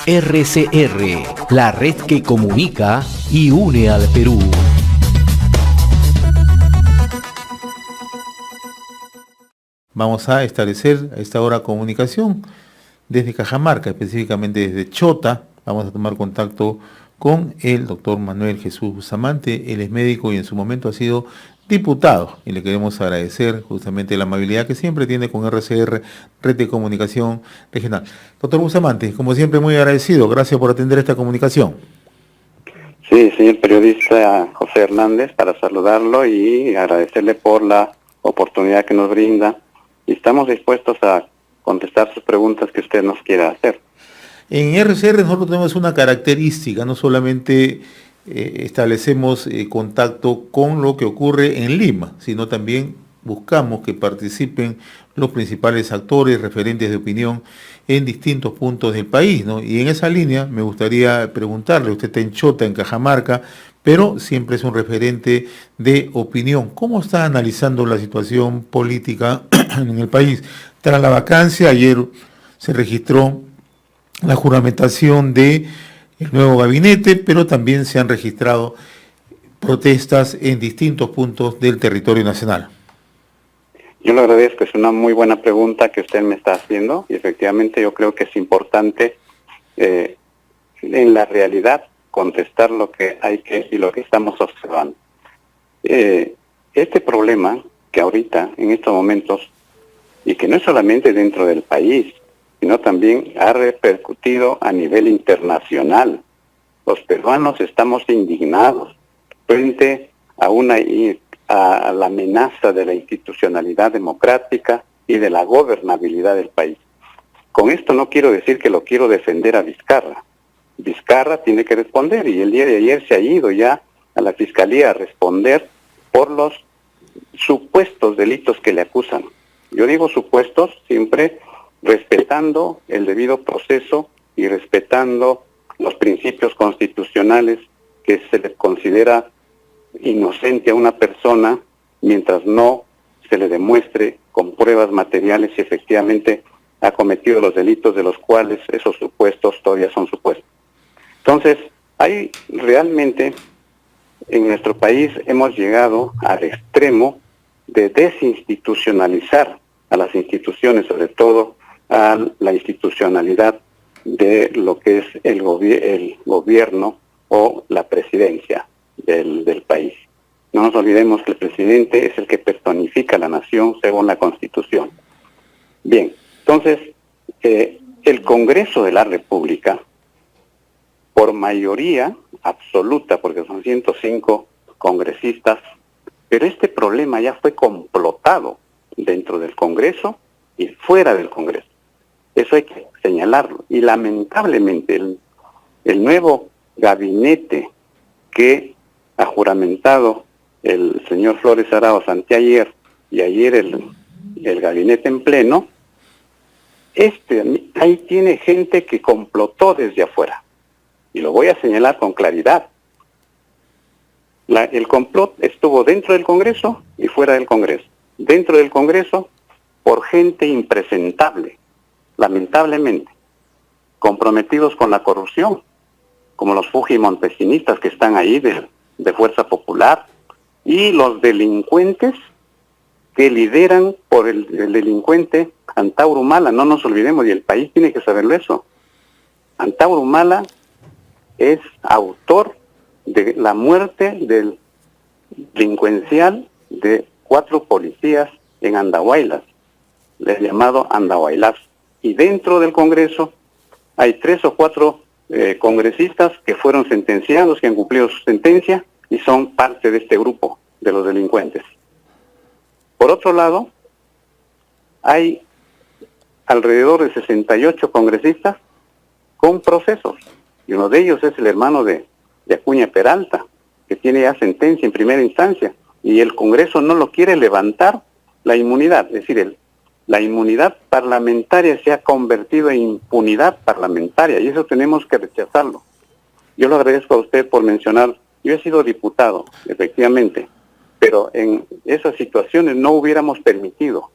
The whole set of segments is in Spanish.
RCR, la red que comunica y une al Perú. Vamos a establecer a esta hora comunicación desde Cajamarca, específicamente desde Chota. Vamos a tomar contacto con el doctor Manuel Jesús Bustamante. Él es médico y en su momento ha sido diputado, y le queremos agradecer justamente la amabilidad que siempre tiene con RCR, Red de Comunicación Regional. Doctor Bustamante, como siempre, muy agradecido. Gracias por atender esta comunicación. Sí, señor periodista José Hernández, para saludarlo y agradecerle por la oportunidad que nos brinda. Y estamos dispuestos a contestar sus preguntas que usted nos quiera hacer. En RCR nosotros tenemos una característica, no solamente establecemos contacto con lo que ocurre en Lima, sino también buscamos que participen los principales actores, referentes de opinión en distintos puntos del país, ¿no? Y en esa línea me gustaría preguntarle, usted está en Chota, en Cajamarca, pero siempre es un referente de opinión. ¿Cómo está analizando la situación política en el país? Tras la vacancia, ayer se registró la juramentación de el nuevo gabinete, pero también se han registrado protestas en distintos puntos del territorio nacional. Yo le agradezco, es una muy buena pregunta que usted me está haciendo y efectivamente yo creo que es importante en la realidad contestar lo que hay que y lo que estamos observando. Este problema que ahorita, en estos momentos, y que no es solamente dentro del país, sino también ha repercutido a nivel internacional. Los peruanos estamos indignados frente a la amenaza de la institucionalidad democrática y de la gobernabilidad del país. Con esto no quiero decir que lo quiero defender a Vizcarra. Vizcarra tiene que responder y el día de ayer se ha ido ya a la Fiscalía a responder por los supuestos delitos que le acusan. Yo digo supuestos siempre respetando el debido proceso y respetando los principios constitucionales que se le considera inocente a una persona mientras no se le demuestre con pruebas materiales si efectivamente ha cometido los delitos de los cuales esos supuestos todavía son supuestos. Entonces, hay realmente en nuestro país hemos llegado al extremo de desinstitucionalizar a las instituciones, sobre todo a la institucionalidad de lo que es el gobierno o la presidencia del país. No nos olvidemos que el presidente es el que personifica a la nación según la Constitución. Bien, entonces, el Congreso de la República, por mayoría absoluta, porque son 105 congresistas, pero este problema ya fue complotado dentro del Congreso y fuera del Congreso. Eso hay que señalarlo. Y lamentablemente el nuevo gabinete que ha juramentado el señor Flores Arauz anteayer y ayer el gabinete en pleno, ahí tiene gente que complotó desde afuera. Y lo voy a señalar con claridad. El complot estuvo dentro del Congreso y fuera del Congreso. Dentro del Congreso, por gente impresentable, lamentablemente, comprometidos con la corrupción, como los fujimontesinistas que están ahí de Fuerza Popular, y los delincuentes que lideran por el delincuente Antauro Humala. No nos olvidemos, y el país tiene que saberlo eso. Antauro Humala es autor de la muerte del delincuencial de 4 policías en Andahuaylas, llamado Andahuaylazo. Y dentro del Congreso hay 3 o 4 congresistas que fueron sentenciados, que han cumplido su sentencia y son parte de este grupo de los delincuentes. Por otro lado, hay alrededor de 68 congresistas con procesos, y uno de ellos es el hermano de Acuña Peralta, que tiene ya sentencia en primera instancia, y el Congreso no lo quiere levantar la inmunidad, es decir, la inmunidad parlamentaria se ha convertido en impunidad parlamentaria, y eso tenemos que rechazarlo. Yo le agradezco a usted por mencionar, yo he sido diputado, efectivamente, pero en esas situaciones no hubiéramos permitido.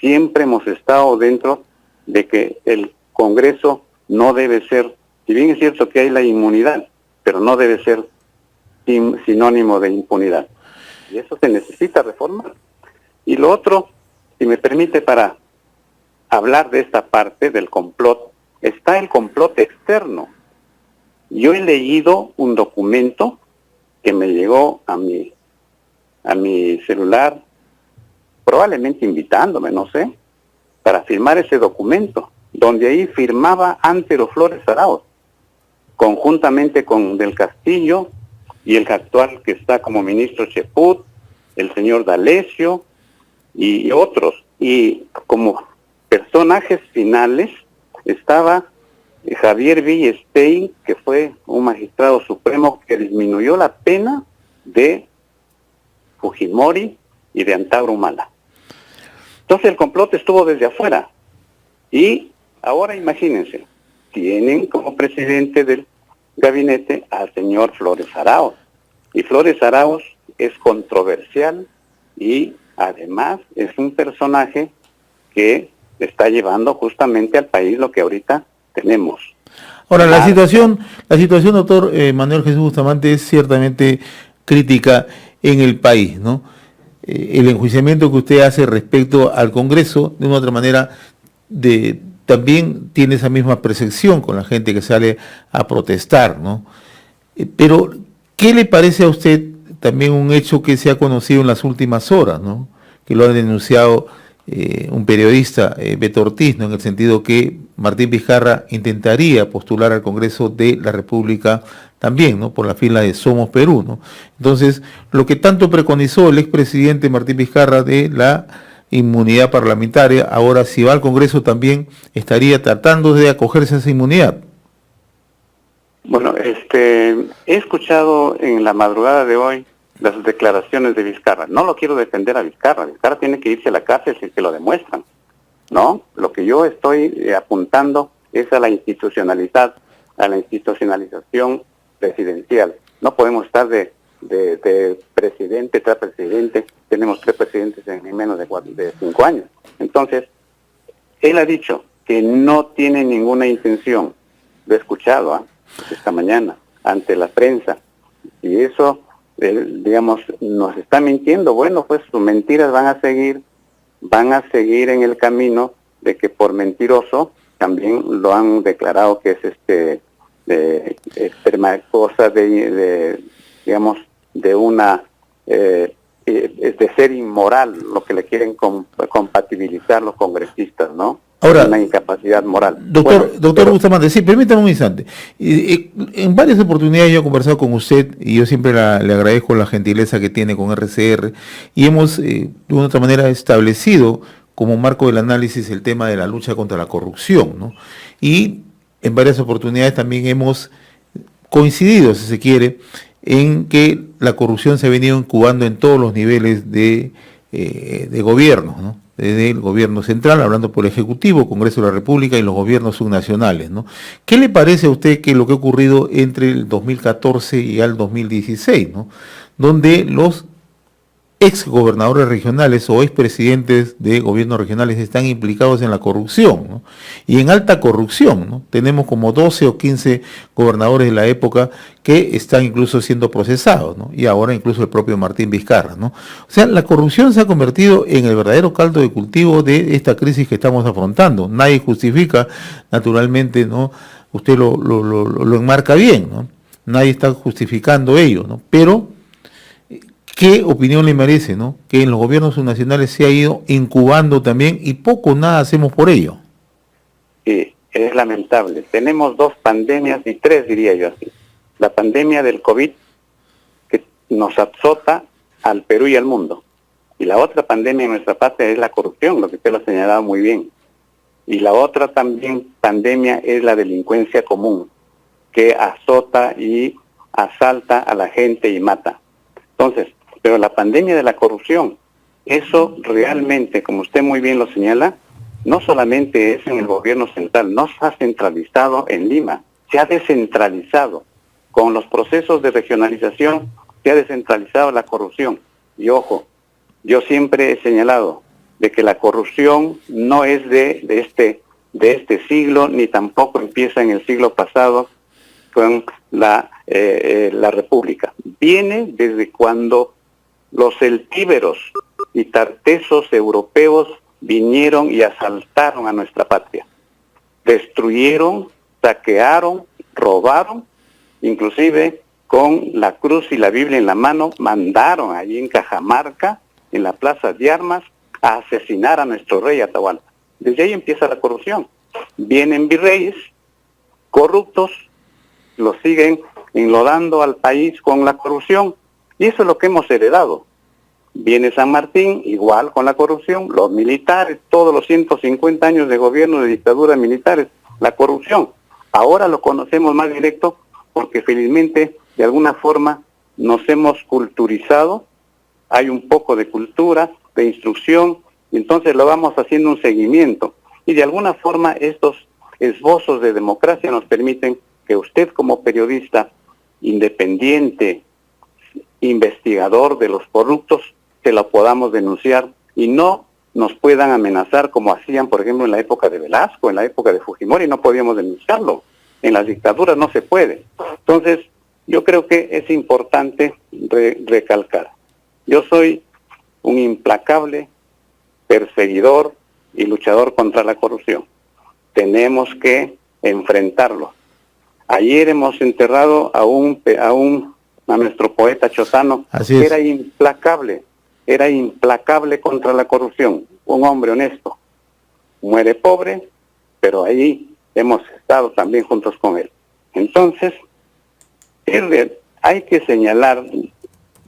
Siempre hemos estado dentro de que el Congreso no debe ser, si bien es cierto que hay la inmunidad, pero no debe ser sinónimo de impunidad. Y eso se necesita reformar. Y lo otro, si me permite, para hablar de esta parte del complot, está el complot externo. Yo he leído un documento que me llegó a mi celular, probablemente invitándome, no sé, para firmar ese documento, donde ahí firmaba Antero Flores Arauz, conjuntamente con Del Castillo y el actual que está como ministro Cheput, el señor D'Alessio y otros. Y como personajes finales estaba Javier Villestein, que fue un magistrado supremo que disminuyó la pena de Fujimori y de Antauro Humala. Entonces el complot estuvo desde afuera. Y ahora imagínense, tienen como presidente del gabinete al señor Flores Arauz. Y Flores Arauz es controversial y además es un personaje que está llevando justamente al país lo que ahorita tenemos. Ahora, la situación, doctor Manuel Jesús Bustamante, es ciertamente crítica en el país, ¿no? El enjuiciamiento que usted hace respecto al Congreso, de una u otra manera, también tiene esa misma percepción con la gente que sale a protestar, ¿no? Pero, ¿qué le parece a usted también un hecho que se ha conocido en las últimas horas, ¿no? Que lo ha denunciado un periodista, Beto Ortiz, ¿no? En el sentido que Martín Vizcarra intentaría postular al Congreso de la República también, ¿no? Por la fila de Somos Perú, ¿no? Entonces, lo que tanto preconizó el expresidente Martín Vizcarra de la inmunidad parlamentaria, ahora si va al Congreso también estaría tratando de acogerse a esa inmunidad. Bueno, he escuchado en la madrugada de hoy las declaraciones de Vizcarra. No lo quiero defender a Vizcarra. Vizcarra tiene que irse a la cárcel si se lo demuestran, ¿no? Lo que yo estoy apuntando es a la institucionalización presidencial. No podemos estar de presidente tras presidente. Tenemos 3 presidentes en menos de 5 años. Entonces, él ha dicho que no tiene ninguna intención. Lo he escuchado esta mañana ante la prensa. Y eso, digamos, nos está mintiendo. Bueno, pues sus mentiras van a seguir en el camino de que por mentiroso también lo han declarado que es cosa digamos, de una es de ser inmoral, lo que le quieren compatibilizar los congresistas, ¿no? Ahora, una incapacidad moral. Doctor Bustamante, sí, permítame un instante. En varias oportunidades yo he conversado con usted y yo siempre le agradezco la gentileza que tiene con RCR y hemos de una otra manera establecido como marco del análisis el tema de la lucha contra la corrupción, ¿no? Y en varias oportunidades también hemos coincidido, si se quiere, en que la corrupción se ha venido incubando en todos los niveles de gobierno, ¿no? Desde el gobierno central, hablando por el Ejecutivo, Congreso de la República y los gobiernos subnacionales, ¿no? ¿Qué le parece a usted que lo que ha ocurrido entre el 2014 y el 2016, ¿no? Donde los ex gobernadores regionales o ex presidentes de gobiernos regionales están implicados en la corrupción, ¿no? Y en alta corrupción, ¿no? Tenemos como 12 o 15 gobernadores de la época que están incluso siendo procesados, ¿no? Y ahora incluso el propio Martín Vizcarra, ¿no? O sea, la corrupción se ha convertido en el verdadero caldo de cultivo de esta crisis que estamos afrontando. Nadie justifica, naturalmente, ¿no? Usted lo enmarca bien, ¿no? Nadie está justificando ello, ¿no? Pero ¿qué opinión le merece, no? Que en los gobiernos subnacionales se ha ido incubando también y poco o nada hacemos por ello. Sí, es lamentable. Tenemos 2 pandemias y 3, diría yo así. La pandemia del COVID, que nos azota al Perú y al mundo. Y la otra pandemia en nuestra patria es la corrupción, lo que usted lo ha señalado muy bien. Y la otra también pandemia es la delincuencia común, que azota y asalta a la gente y mata. Entonces, pero la pandemia de la corrupción, eso realmente, como usted muy bien lo señala, no solamente es en el gobierno central, no se ha centralizado en Lima, se ha descentralizado. Con los procesos de regionalización se ha descentralizado la corrupción. Y ojo, yo siempre he señalado de que la corrupción no es de de este siglo, ni tampoco empieza en el siglo pasado con la República. Viene desde cuando los celtíberos y tartesos europeos vinieron y asaltaron a nuestra patria. Destruyeron, saquearon, robaron, inclusive con la cruz y la Biblia en la mano, mandaron allí en Cajamarca, en la plaza de armas, a asesinar a nuestro rey Atahualpa. Desde ahí empieza la corrupción. Vienen virreyes corruptos, lo siguen enlodando al país con la corrupción, y eso es lo que hemos heredado. Viene San Martín, igual con la corrupción, los militares, todos los 150 años de gobierno de dictadura militares, la corrupción. Ahora lo conocemos más directo porque felizmente de alguna forma nos hemos culturizado, hay un poco de cultura, de instrucción, y entonces lo vamos haciendo un seguimiento. Y de alguna forma estos esbozos de democracia nos permiten que usted como periodista independiente, investigador de los corruptos, se lo podamos denunciar y no nos puedan amenazar como hacían, por ejemplo, en la época de Velasco, en la época de Fujimori, no podíamos denunciarlo. En las dictaduras no se puede. Entonces, yo creo que es importante recalcar. Yo soy un implacable perseguidor y luchador contra la corrupción. Tenemos que enfrentarlo. Ayer hemos enterrado a nuestro poeta Chotano, que era implacable contra la corrupción, un hombre honesto. Muere pobre, pero ahí hemos estado también juntos con él. Entonces, hay que señalar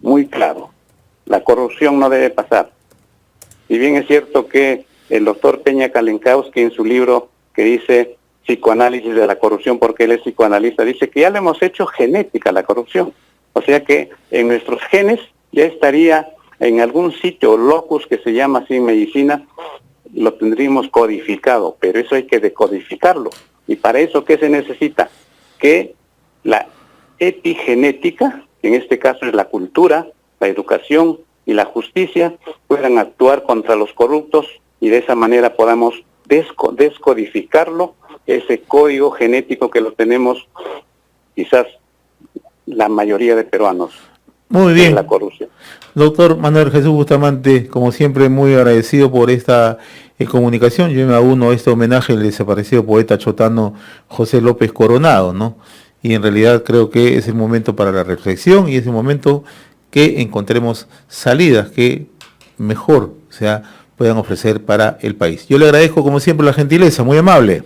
muy claro, la corrupción no debe pasar. Si bien es cierto que el doctor Peña Kalenkowski en su libro que dice psicoanálisis de la corrupción, porque él es psicoanalista, dice que ya le hemos hecho genética a la corrupción. O sea que en nuestros genes ya estaría en algún sitio locus que se llama así en medicina, lo tendríamos codificado, pero eso hay que decodificarlo. Y para eso, ¿qué se necesita? Que la epigenética, que en este caso es la cultura, la educación y la justicia, puedan actuar contra los corruptos y de esa manera podamos descodificarlo, ese código genético que lo tenemos quizás la mayoría de peruanos. Muy bien. La corrupción. Doctor Manuel Jesús Bustamante, como siempre, muy agradecido por esta comunicación. Yo me uno a este homenaje al desaparecido poeta chotano José López Coronado, ¿no? Y en realidad creo que es el momento para la reflexión y es el momento que encontremos salidas que mejor puedan ofrecer para el país. Yo le agradezco, como siempre, la gentileza, muy amable.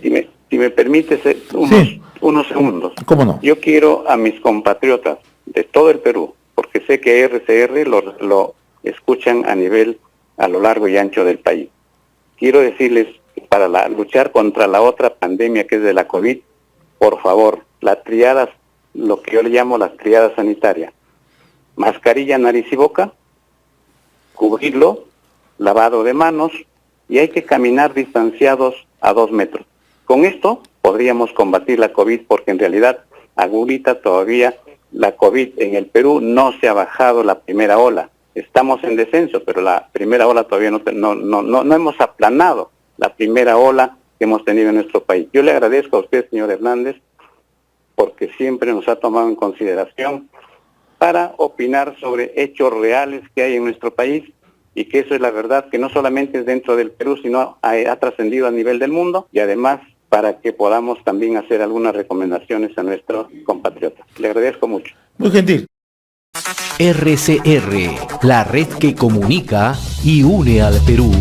Si me permites unos segundos. ¿Cómo no? Yo quiero a mis compatriotas de todo el Perú, porque sé que RCR lo escuchan a lo largo y ancho del país. Quiero decirles que para luchar contra la otra pandemia que es de la COVID, por favor, las triadas, lo que yo le llamo las triadas sanitarias, mascarilla, nariz y boca, cubrirlo, lavado de manos, y hay que caminar distanciados a 2 metros. Con esto podríamos combatir la COVID, porque en realidad, ahorita todavía la COVID en el Perú no se ha bajado la primera ola. Estamos en descenso, pero la primera ola todavía no hemos aplanado la primera ola que hemos tenido en nuestro país. Yo le agradezco a usted, señor Hernández, porque siempre nos ha tomado en consideración para opinar sobre hechos reales que hay en nuestro país, y que eso es la verdad, que no solamente es dentro del Perú, sino ha trascendido a nivel del mundo, y además para que podamos también hacer algunas recomendaciones a nuestros compatriotas. Le agradezco mucho. Muy gentil. RCR, la red que comunica y une al Perú.